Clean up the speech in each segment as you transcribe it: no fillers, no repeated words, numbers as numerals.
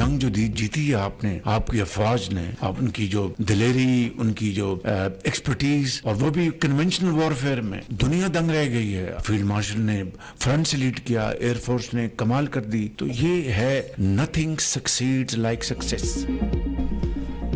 जंग जो जीती है आपने, आपकी अफवाज ने, आप उनकी जो दिलेरी, उनकी जो एक्सपर्टीज, और वो भी कन्वेंशनल वॉरफेयर में, दुनिया दंग रह गई है। फील्ड मार्शल ने फ्रंट से लीड किया, एयरफोर्स ने कमाल कर दी। तो ये है nothing succeeds like success.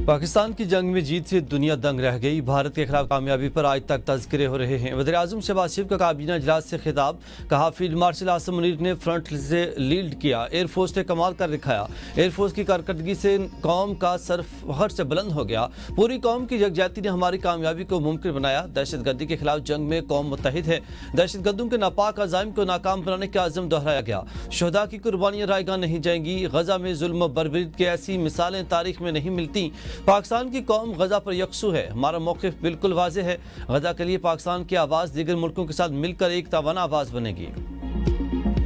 Pakistan की जंग में जीत से दुनिया दंग रह गई। भारत के खिलाफ कामयाबी पर आज तक तज़किरे हो रहे हैं। वज़ीर-ए-आज़म शहबाज शरीफ का काबीना इजलास से खिताब, कहा फील्ड मार्शल आसिम मुनीर ने फ्रंट से लीड किया, एयरफोर्स ने कमाल कर दिखाया। एयरफोर्स की कारकर्दगी से कौम का सर फखर से बुलंद हो गया। पूरी कौम की यकजहती ने हमारी कामयाबी को मुमकिन बनाया। दहशत गर्दी के खिलाफ जंग में कौम मुत्तहिद है। दहशत गर्दों के नापाक अज़ाइम को नाकाम बनाने का आज़म दोहराया गया। शुहदा की कुर्बानियाँ रायगां नहीं जाएंगी। गजा में जुल्म व बर्बरीत की ऐसी मिसालें तारीख में नहीं मिलती। पाकिस्तान की कौम गजा पर यकसू है। हमारा मौक़िफ़ बिल्कुल वाज़ेह है। गजा के लिए पाकिस्तान की आवाज़ दीगर मुल्कों के साथ मिलकर एक तवाना आवाज़ बनेगी।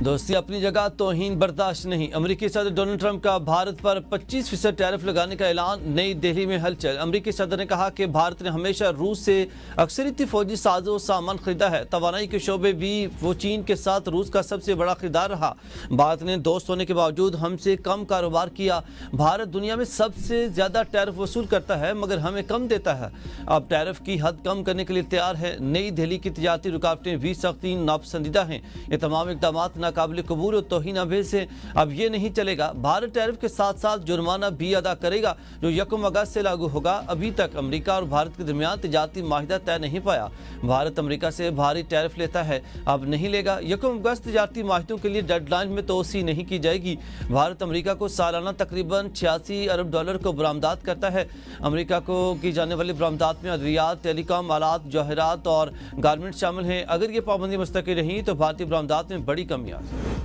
दोस्ती अपनी जगह, तौहीन बर्दाश्त नहीं। अमरीकी सदर डोनाल्ड ट्रंप का भारत पर 25% टैरिफ लगाने का ऐलान, नई दिल्ली में हलचल। अमरीकी सदर ने कहा कि भारत ने हमेशा रूस से अक्सरियती फौजी साजो सामान खरीदा है। तवानाई के शोबे भी वो चीन के साथ रूस का सबसे बड़ा खरीदार रहा। भारत ने दोस्त होने के बावजूद हमसे कम कारोबार किया। भारत दुनिया में सबसे ज़्यादा टैरिफ वसूल करता है मगर हमें कम देता है। अब टैरिफ की हद कम करने के लिए तैयार है। नई दिल्ली की तजारती रुकावटें भी सख्ती नापसंदीदा हैं। ये तमाम इक़दाम काबिल कबूल और तौहीन आमेज़ है। अब ये नहीं चलेगा। भारत टैरिफ के साथ साथ जुर्माना भी अदा करेगा जो 1 अगस्त से लागू होगा। अभी तक अमेरिका और भारत के दरमियान तिजारती माहिदा तय नहीं पाया। भारत अमेरिका से भारी टैरिफ लेता है, अब नहीं लेगा। 1 अगस्त तिजारती माहिदों के लिए डेडलाइन में तोसी नहीं की जाएगी। भारत अमेरिका को सालाना तकरीबन 86 अरब डॉलर को बरामदात करता है। अमेरिका को की जाने वाली बरामदात में अद्वियात, टेलीकॉम आलात, जवाहरात और गारमेंट शामिल हैं। अगर ये पाबंदी मुस्तकिल रही तो भारतीय बरामदात में बड़ी कमी आ सकती है।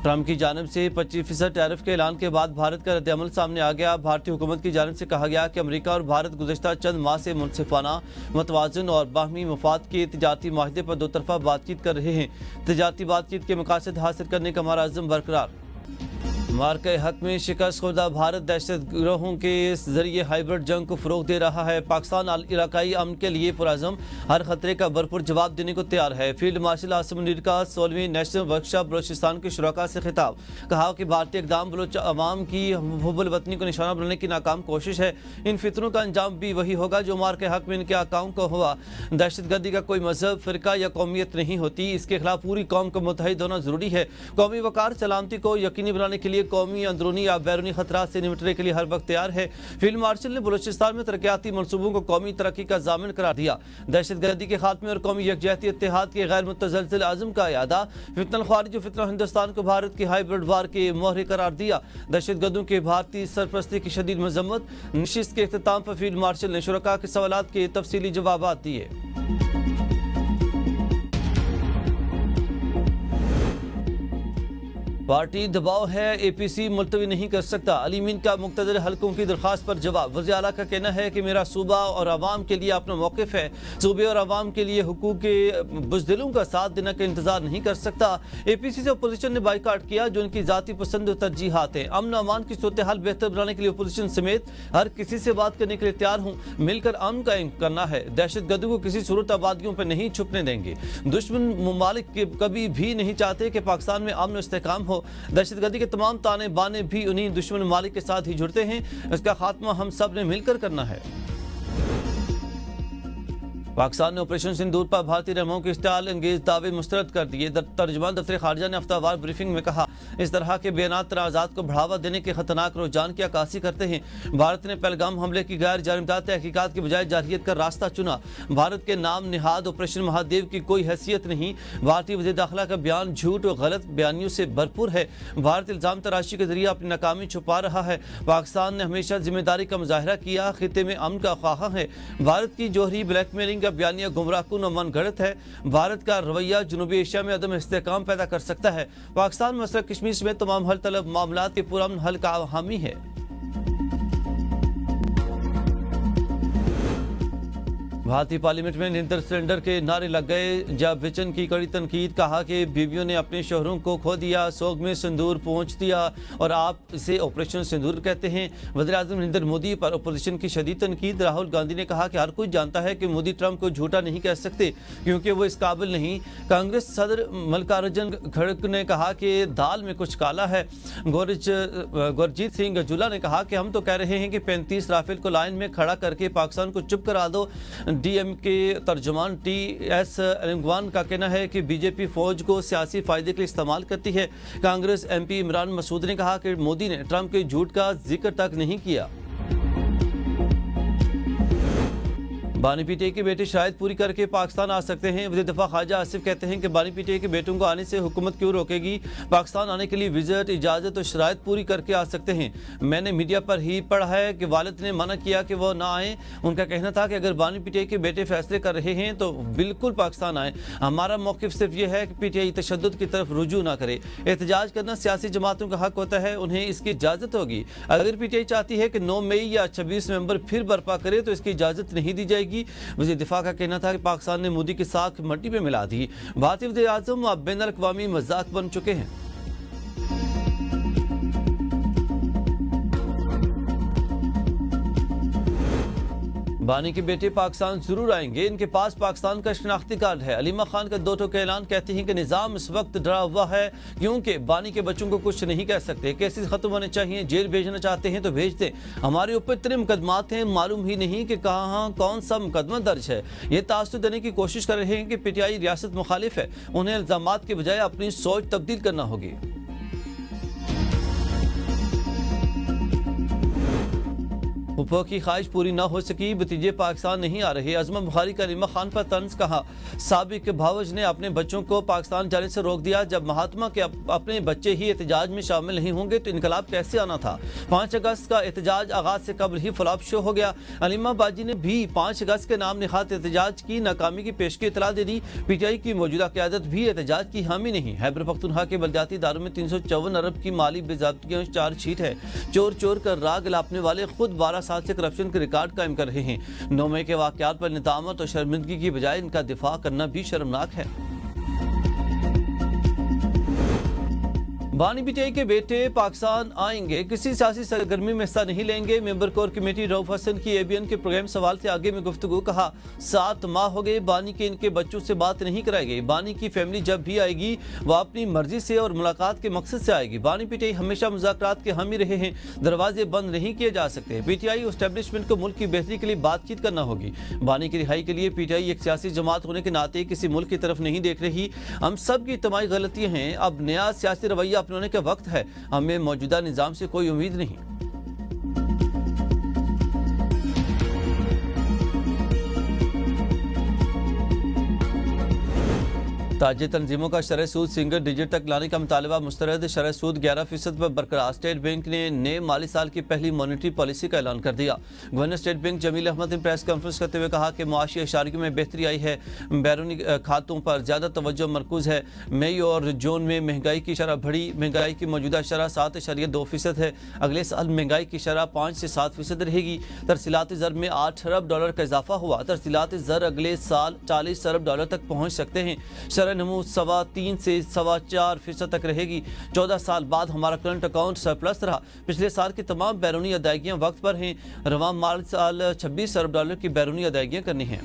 ट्रंप की जानिब से 25% टैरिफ के ऐलान के बाद भारत का रद्द-ए-अमल सामने आ गया। भारतीय हुकूमत की जानिब से कहा गया कि अमेरिका और भारत गुज़श्ता चंद माह से मुनसिफाना, मुतवाज़िन और बाहमी मफाद के तिजारती माहिदे पर दो तरफा बातचीत कर रहे हैं। तिजारती बातचीत के मकासद हासिल करने का हमारा अज़्म बरकरार। मार्के हक में शिकस्त खुर्दा भारत दहशत गिरोहों के जरिए हाइब्रिड जंग को फ़रोग़ दे रहा है। पाकिस्तान इलाकाई अमन के लिए पुरअज़म, हर खतरे का भरपूर जवाब देने को तैयार है। फील्ड मार्शल आसिम मुनीर का 16वीं नेशनल वर्कशॉप बलोचिस्तान के शुरका से खिताब, कहा कि भारतीय इक़दाम बलोच अवाम की हुब्बुल वतनी को निशाना बनाने की नाकाम कोशिश है। इन फितरों का अंजाम भी वही होगा जो मार्के हक में इनके आकाओं को हुआ। दहशत गर्दी का कोई मजहब, फ़िरका या कौमियत नहीं होती। इसके खिलाफ पूरी कौम को मुत्तहिद होना ज़रूरी है। कौमी वक़ार सलामती को यकीनी बनाने के लिए कौमी, अंदरूनी या बैरूनी खतरात से निपटने के लिए हर वक्त तैयार है। फील्ड मार्शल ने बलूचिस्तान में तरक्याती मनसूबों को कौमी तरक्की का ज़ामिन करार दिया। दहशत गर्दी के खात्मे और कौमी यकजहती इत्तेहाद के गैर मुतज़लज़िल आज़म का यादा। फितनल ख्वारिज फितना हिंदुस्तान को भारत के हाइब्रिड वार के मोहरे करार दिया। दहशत गर्दों के भारतीय सरपरस्ती की शदीद मजम्मत। नशिस्त के इख्तिताम पर फील्ड मार्शल ने शुरका के सवालात के तफसीली जवाब दिए। पार्टी दबाव है, APC मुलतवी नहीं कर सकता। अली मीन का मुक़्तदर हलकों की दरख्वास्त पर जवाब। वज़ीर आला का कहना है कि मेरा सूबा और आवाम के लिए अपना मौक़िफ़ है। सूबे और आवाम के लिए हुकूक के बुज़दिलों का साथ देने का इंतज़ार नहीं कर सकता। APC से अपोजिशन ने बाइकाट किया जो उनकी ज़ाती पसंद और तरजीहात हैं। अमन अमान की सूरत हाल बेहतर बनाने के लिए अपोजिशन समेत हर किसी से बात करने के लिए तैयार हूँ। मिलकर अमन कायम करना है। दहशत गर्दों को किसी सूरत आबादियों पर नहीं छुपने देंगे। दुश्मन ममालिक कभी भी नहीं चाहते कि पाकिस्तान में अमन और इस्तेहकाम हो। दहशतगर्दी के तमाम ताने बाने भी उन्हीं दुश्मन मालिक के साथ ही जुड़ते हैं। इसका खात्मा हम सब ने मिलकर करना है। पाकिस्तान ने ऑपरेशन सिंदूर पर भारतीय रहनुमाओं के स्टाइल अंगेज दावे मुस्तरद कर दिए। तर्जुमान दफ्तर खारजा ने हफ्तावार ब्रीफिंग में कहा, इस तरह के बयानात तनाज़ात को बढ़ावा देने के खतरनाक रुझान की अक्कासी करते हैं। भारत ने पहलगाम हमले की गैर जानिबदार तहकीकात की बजाय जारहियत का रास्ता चुना। भारत के नाम निहाद ऑपरेशन महादेव की कोई हैसियत नहीं। भारतीय वज़ीर दाखिला का बयान झूठ और गलत बयानियों से भरपूर है। भारत इल्ज़ाम तराशी के जरिए अपनी नाकामी छुपा रहा है। पाकिस्तान ने हमेशा जिम्मेदारी का मुजाहरा किया, खिते में अमन का ख्वाहा है। भारत की जोहरी ब्लैकमेलिंग का बयानिया गुमराहकुन और मनगढ़ंत है। भारत का रवैया जनूबी एशिया में अदम इस्तेहकाम पैदा कर सकता है। पाकिस्तान मसला कश्मीर में तमाम हल तलब मामलात के पुरअमन हल का हामी है। भारतीय पार्लियामेंट में निरंतर सिलेंडर के नारे लग गए। जब बच्चन की कड़ी तनकीद, कहा कि बीवियों ने अपने शोहरों को खो दिया, सोग में सिंदूर पहुंच दिया और आप इसे ऑपरेशन सिंदूर कहते हैं। वज़ीर-ए-आज़म नरेंद्र मोदी पर अपोजिशन की शदीद तनकीद। राहुल गांधी ने कहा कि हर कोई जानता है कि मोदी ट्रंप को झूठा नहीं कह सकते क्योंकि वो इस काबिल नहीं। कांग्रेस सदर मल्लिकार्जुन खड़गे ने कहा कि दाल में कुछ काला है। गुरजीत सिंह जुला ने कहा कि हम तो कह रहे हैं कि 35 राफेल को लाइन में खड़ा करके पाकिस्तान को चुप करा दो। डीएम के तर्जुमान टी.एस. एलंगवान का कहना है कि बीजेपी फौज को सियासी फायदे के लिए इस्तेमाल करती है। कांग्रेस एमपी इमरान मसूद ने कहा कि मोदी ने ट्रंप के झूठ का जिक्र तक नहीं किया। बानी पीटीआई के बेटे शायद पूरी करके पाकिस्तान आ सकते हैं। वज़ीर दफ़ा ख्वाजा आसिफ कहते हैं कि बानी पीटीआई के बेटों को आने से हुकूमत क्यों रोकेगी। पाकिस्तान आने के लिए विजिट, इजाज़त और शराइत पूरी करके आ सकते हैं। मैंने मीडिया पर ही पढ़ा है कि वालिद ने मना किया कि वो ना आए। उनका कहना था कि अगर बानी पीटीआई के बेटे फैसले कर रहे हैं तो बिल्कुल पाकिस्तान आए। हमारा मौक़िफ़ सिर्फ ये है कि पीटीआई तशद्दुद की तरफ रुजू ना करे। एहतजाज करना सियासी जमातों का हक होता है, उन्हें इसकी इजाज़त होगी। अगर पीटीआई चाहती है कि 9 मई या 26 नवंबर फिर बर्पा करे तो इसकी इजाज़त नहीं दी जाएगी। वज़ीर दिफा का कहना था कि पाकिस्तान ने मोदी की साख मट्टी में मिला दी। भारतीय वज़ीर-ए-आज़म अब बैनुल-अक़वामी मज़ाक बन चुके हैं। बानी के बेटे पाकिस्तान जरूर आएंगे, इनके पास पाकिस्तान का शनाख्ती कार्ड है। अलीमा खान का 2 टोक का ऐलान, कहते हैं कि निज़ाम इस वक्त डरा हुआ है क्योंकि बानी के बच्चों को कुछ नहीं कह सकते। केसेस खत्म होने चाहिए, जेल भेजना चाहते हैं तो भेज दें। हमारे ऊपर इतने मुकदमात हैं, मालूम ही नहीं कि कहाँ कौन सा मुकदमा दर्ज है। ये तासुर देने की कोशिश कर रहे हैं कि पीटीआई रियासत मुखालिफ है। उन्हें इल्ज़ामात के बजाय अपनी सोच तब्दील करना होगी। फुप्पो की ख्वाहिश पूरी न हो सकी, भतीजे पाकिस्तान नहीं आ रहे। अज़मा बुखारी का अलीमा खान पर तंज, कहा साबिक भावज ने अपने बच्चों को पाकिस्तान जाने से रोक दिया। जब महात्मा के अपने बच्चे ही एहतजाज में शामिल नहीं होंगे तो इनकलाब कैसे आना था। 5 अगस्त का एहतजाज आगाज से कबल ही फ्लॉप शो हो गया। अलीमा बाजी ने भी 5 अगस्त के नाम निखात एहतजाज की नाकामी की पेशगी इतला दे दी। पीटीआई की मौजूदा क़यादत भी एहतजाज की हामी नहीं। खैबर पख्तूनख्वा के बलदियाती इदारों में 354 अरब की माली बेज़ाब्तियों चार्जशीट है। चोर चोर कर राग लापने वाले खुद 12 साल से करप्शन के रिकॉर्ड कायम कर रहे हैं। 9 मई के वाक़यात पर निदामत और शर्मिंदगी की बजाय इनका दिफा करना भी शर्मनाक है। बानी पीटीआई के बेटे पाकिस्तान आएंगे, किसी सियासी सरगर्मी में हिस्सा नहीं लेंगे। Member core committee Rauf Hassan की एबीएन के प्रोग्राम सवाल से आगे में गुफ्तगू, कहा 7 माह हो गए बानी के इनके बच्चों से बात नहीं कराई गई। बानी की फैमिली जब भी आएगी वह अपनी मर्जी से और मुलाकात के मकसद से आएगी। बानी पीटीआई हमेशा मुज़ाकरात के हामी रहे हैं, दरवाजे बंद नहीं किए जा सकते। पीटीआई एस्टेब्लिशमेंट को मुल्क की बेहतरी के लिए बातचीत करना होगी। बानी की रिहाई के लिए पीटीआई एक सियासी जमात होने के नाते किसी मुल्क की तरफ नहीं देख रही। हम सब की इज्तिमाई गलतियां हैं। अब नया सियासी रवैया अपनाने का वक्त है। हमें मौजूदा निजाम से कोई उम्मीद नहीं। ताजे तंजीमों का शरह सूद सिंगल डिजिट तक लाने का मुतालबा मुस्तरद। शरह सूद 11% पर बरकरार। स्टेट बैंक ने नए माली साल की पहली मॉनेटरी पॉलिसी का ऐलान कर दिया। Governor State Bank Jameel Ahmed ने प्रेस कॉन्फ्रेंस करते हुए कहा कि मुआशी इशारियों में बेहतरी आई है। बैरूनी खातों पर ज़्यादा तवज्जो मरकूज है। मई और जून में महंगाई की शरह बढ़ी। महंगाई की मौजूदा शरह 7.2% है। अगले साल महंगाई की शरह 5 से 7% रहेगी। तरसीलात ज़र में $8 अरब का इजाफा हुआ। तरसीलात ज़र अगले साल $40 अरब तक पहुँच सकते हैं। नमू 3.25 से 4.25% तक रहेगी। 14 साल बाद हमारा करंट अकाउंट सरप्लस रहा। पिछले साल की तमाम बैरूनी अदायगियां वक्त पर हैं। रवां माल साल $26 अरब की बैरूनी अदायगियां करनी हैं।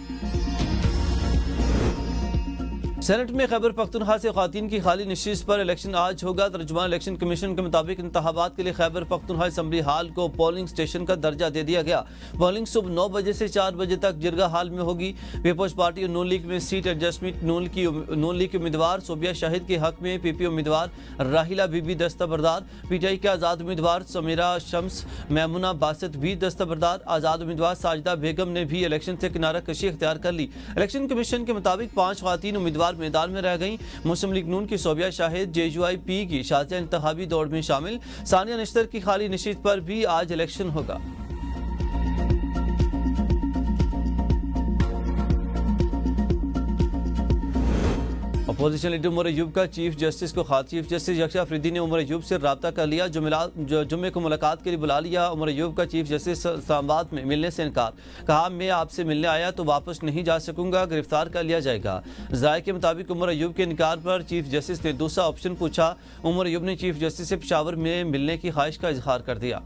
सेनेट में खैबर पख्तूनख्वा से ख़वातीन की खाली नशिस्त पर इलेक्शन आज होगा। तर्जुमान इलेक्शन कमीशन के मुताबिक इंतखाबात के लिए खैबर पख्तूनख्वा असम्बली हाल को पोलिंग स्टेशन का दर्जा दे दिया गया। पोलिंग सुबह 9 बजे से 4 बजे तक जिरगा हाल में होगी। पीपल्स पार्टी और नून लीग में सीट एडजस्टमेंट। नून लीग के उम्मीदवार सोबिया शाहिद के हक में पीपी उम्मीदवार राहिला बीबी दस्तबरदार। पीटीआई के आज़ाद उम्मीदवार समीरा शम्स मैमुना बासित भी दस्तबरदार। आज़ाद उम्मीदवार साजिदा बेगम ने भी इलेक्शन से किनारा कशी इख्तियार कर ली। इलेक्शन कमीशन के मुताबिक 5 ख़वातीन उम्मीदवार मैदान में रह गई। मुस्लिम लीग नून की सोबिया शाहिद JUIP की शाज़िया इंतखाबी दौड़ में शामिल। सानिया निश्तर की खाली नशिस्त पर भी आज इलेक्शन होगा। اپوزیشن لیڈر عمر ایوب کا چیف جسٹس کو خط۔ چیف جسٹس یکشا افریدی نے عمر ایوب سے رابطہ کر لیا، جمعے کو ملاقات کے لیے بلا لیا۔ عمر ایوب کا چیف جسٹس اسلام آباد میں ملنے سے انکار، کہا میں آپ سے ملنے آیا تو واپس نہیں جا سکوں گا، گرفتار کر لیا جائے گا۔ ذرائع کے مطابق عمر ایوب کے انکار پر چیف جسٹس نے دوسرا آپشن پوچھا۔ عمر ایوب نے چیف جسٹس سے پشاور میں ملنے کی خواہش کا اظہار کر دیا۔